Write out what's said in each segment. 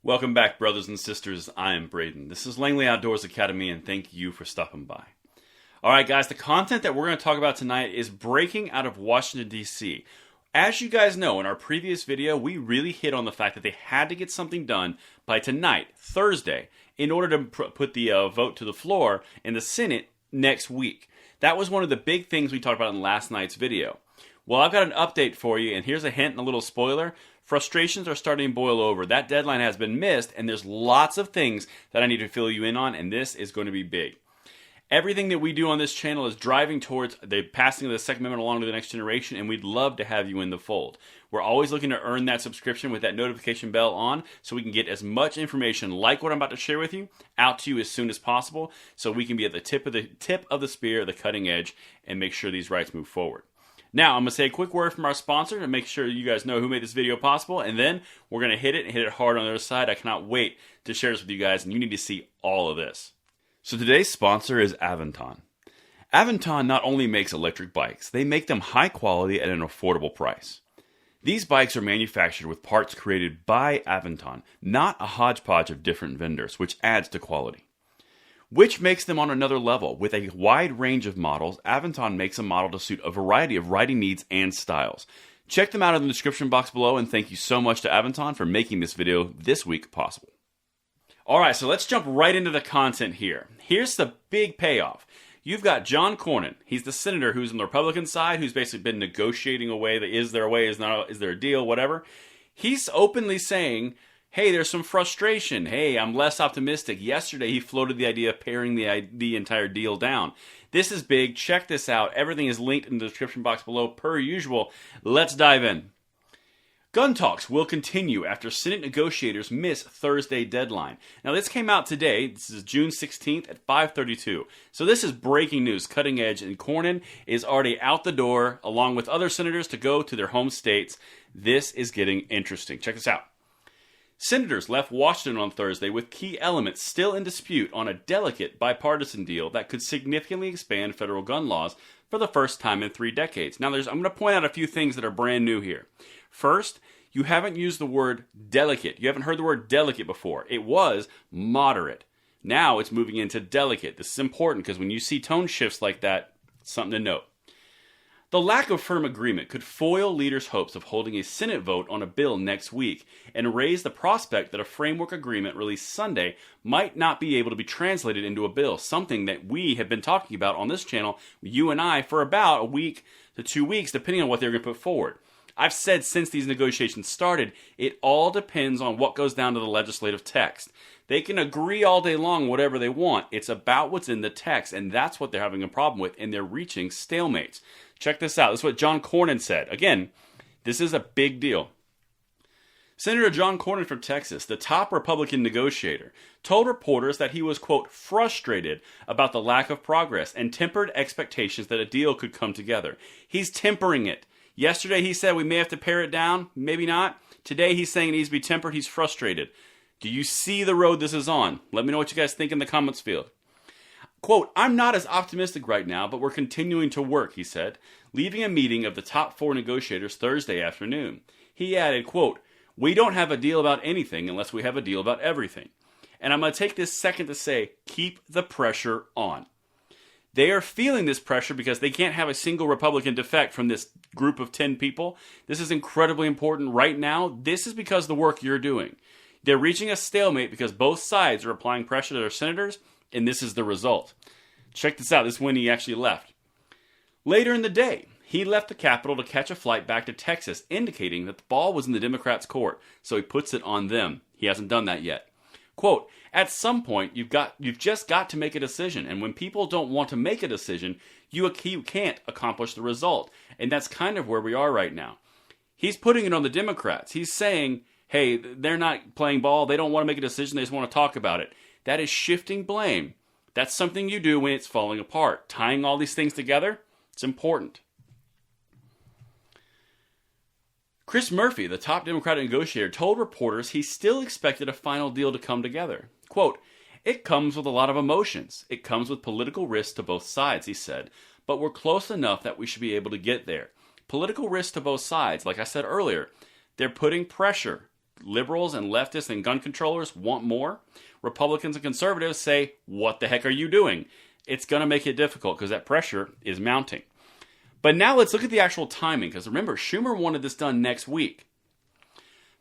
Welcome back, brothers and sisters. I am Braden. This is Langley Outdoors Academy, and thank you for stopping by. Alright guys, the content that we're going to talk about tonight is breaking out of Washington, D.C. As you guys know, in our previous video, we really hit on the fact that they had to get something done by tonight, Thursday, in order to put the vote to the floor in the Senate next week. That was one of the big things we talked about in last night's video. Well, I've got an update for you, and here's a hint and a little spoiler. Frustrations are starting to boil over. That deadline has been missed, and there's lots of things that I need to fill you in on, and this is going to be big. Everything that we do on this channel is driving towards the passing of the Second Amendment along to the next generation, and we'd love to have you in the fold. We're always looking to earn that subscription with that notification bell on so we can get as much information like what I'm about to share with you out to you as soon as possible so we can be at the tip of the spear, the cutting edge, and make sure these rights move forward. Now, I'm going to say a quick word from our sponsor to make sure you guys know who made this video possible, and then we're going to hit it and hit it hard on the other side. I cannot wait to share this with you guys, and you need to see all of this. So today's sponsor is Aventon. Aventon not only makes electric bikes, they make them high quality at an affordable price. These bikes are manufactured with parts created by Aventon, not a hodgepodge of different vendors, which adds to quality. Which makes them on another level. With a wide range of models, Aventon makes a model to suit a variety of riding needs and styles. Check them out in the description box below, and thank you so much to Aventon for making this video this week possible. Alright, so let's jump right into the content here. Here's the big payoff. You've got John Cornyn. He's the senator who's on the Republican side, who's basically been negotiating a way that is there a way, is there a deal, whatever. He's openly saying, hey, there's some frustration. Hey, I'm less optimistic. Yesterday, he floated the idea of paring the entire deal down. This is big. Check this out. Everything is linked in the description box below, per usual. Let's dive in. Gun talks will continue after Senate negotiators miss Thursday deadline. Now, this came out today. This is June 16th at 5:32. So this is breaking news, cutting edge, and Cornyn is already out the door, along with other senators, to go to their home states. This is getting interesting. Check this out. Senators left Washington on Thursday with key elements still in dispute on a delicate bipartisan deal that could significantly expand federal gun laws for the first time in 3 decades. Now, I'm going to point out a few things that are brand new here. First, you haven't used the word delicate. You haven't heard the word delicate before. It was moderate. Now it's moving into delicate. This is important because when you see tone shifts like that, it's something to note. The lack of firm agreement could foil leaders' hopes of holding a Senate vote on a bill next week and raise the prospect that a framework agreement released Sunday might not be able to be translated into a bill, something that we have been talking about on this channel, you and I, for about a week to 2 weeks, depending on what they're going to put forward. I've said since these negotiations started, it all depends on what goes down to the legislative text. They can agree all day long whatever they want. It's about what's in the text, and that's what they're having a problem with, and they're reaching stalemates. Check this out. This is what John Cornyn said. Again, this is a big deal. Senator John Cornyn from Texas, the top Republican negotiator, told reporters that he was, quote, frustrated about the lack of progress and tempered expectations that a deal could come together. He's tempering it. Yesterday he said we may have to pare it down, maybe not. Today he's saying it needs to be tempered. He's frustrated. Do you see the road this is on? Let me know what you guys think in the comments field. Quote, I'm not as optimistic right now, but we're continuing to work, he said, leaving a meeting of the top 4 negotiators Thursday afternoon. He added, quote, we don't have a deal about anything unless we have a deal about everything. And I'm going to take this second to say, keep the pressure on. They are feeling this pressure because they can't have a single Republican defect from this group of 10 people. This is incredibly important right now. This is because of the work you're doing. They're reaching a stalemate because both sides are applying pressure to their senators, and this is the result. Check this out. This is when he actually left. Later in the day, he left the Capitol to catch a flight back to Texas, indicating that the ball was in the Democrats' court, so he puts it on them. He hasn't done that yet. Quote, at some point, you've just got to make a decision, and when people don't want to make a decision, you can't accomplish the result, and that's kind of where we are right now. He's putting it on the Democrats. He's saying, hey, they're not playing ball, they don't want to make a decision, they just want to talk about it. That is shifting blame. That's something you do when it's falling apart. Tying all these things together, it's important. Chris Murphy, the top Democratic negotiator, told reporters he still expected a final deal to come together. Quote, it comes with a lot of emotions. It comes with political risks to both sides, he said, but we're close enough that we should be able to get there. Political risks to both sides, like I said earlier, they're putting pressure Liberals and leftists and gun controllers want more. Republicans and conservatives say, what the heck are you doing? It's going to make it difficult because that pressure is mounting. But now let's look at the actual timing, because remember, Schumer wanted this done next week.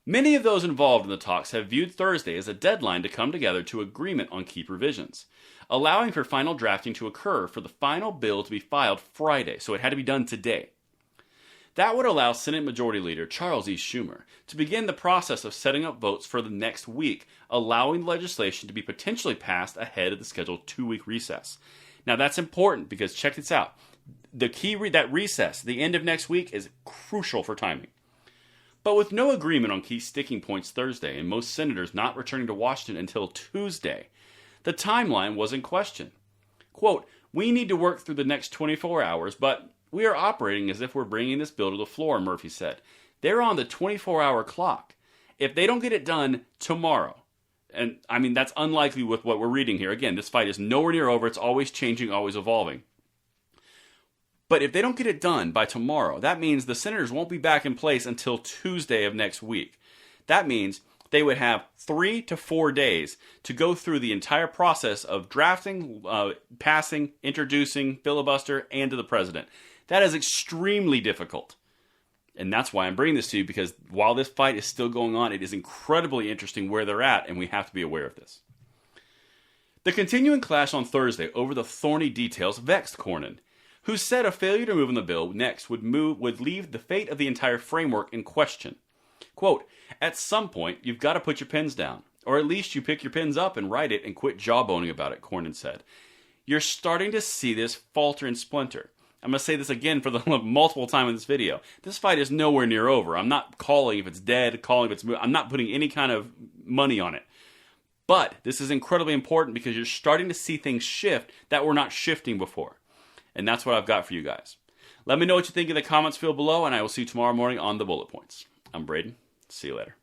Many of those involved in the talks have viewed Thursday as a deadline to come together to agreement on key provisions, allowing for final drafting to occur for the final bill to be filed Friday, so it had to be done today. That would allow Senate Majority Leader Charles E. Schumer to begin the process of setting up votes for the next week, allowing the legislation to be potentially passed ahead of the scheduled 2-week recess. Now that's important because check this out. The key that recess, the end of next week, is crucial for timing. But with no agreement on key sticking points Thursday and most senators not returning to Washington until Tuesday, the timeline was in question. Quote, we need to work through the next 24 hours, but we are operating as if we're bringing this bill to the floor, Murphy said. They're on the 24-hour clock. If they don't get it done tomorrow, and I mean, that's unlikely with what we're reading here. Again, this fight is nowhere near over. It's always changing, always evolving. But if they don't get it done by tomorrow, that means the senators won't be back in place until Tuesday of next week. That means they would have 3 to 4 days to go through the entire process of drafting, passing, introducing, filibuster, and to the president. That is extremely difficult. And that's why I'm bringing this to you, because while this fight is still going on, it is incredibly interesting where they're at, and we have to be aware of this. The continuing clash on Thursday over the thorny details vexed Cornyn, who said a failure to move on the bill next would leave the fate of the entire framework in question. Quote, at some point, you've got to put your pens down, or at least you pick your pens up and write it and quit jawboning about it, Cornyn said. You're starting to see this falter and splinter. I'm going to say this again for the multiple time in this video. This fight is nowhere near over. I'm not calling if it's dead, calling if it's moved. I'm not putting any kind of money on it. But this is incredibly important because you're starting to see things shift that were not shifting before. And that's what I've got for you guys. Let me know what you think in the comments field below, and I will see you tomorrow morning on the Bullet Points. I'm Braden. See you later.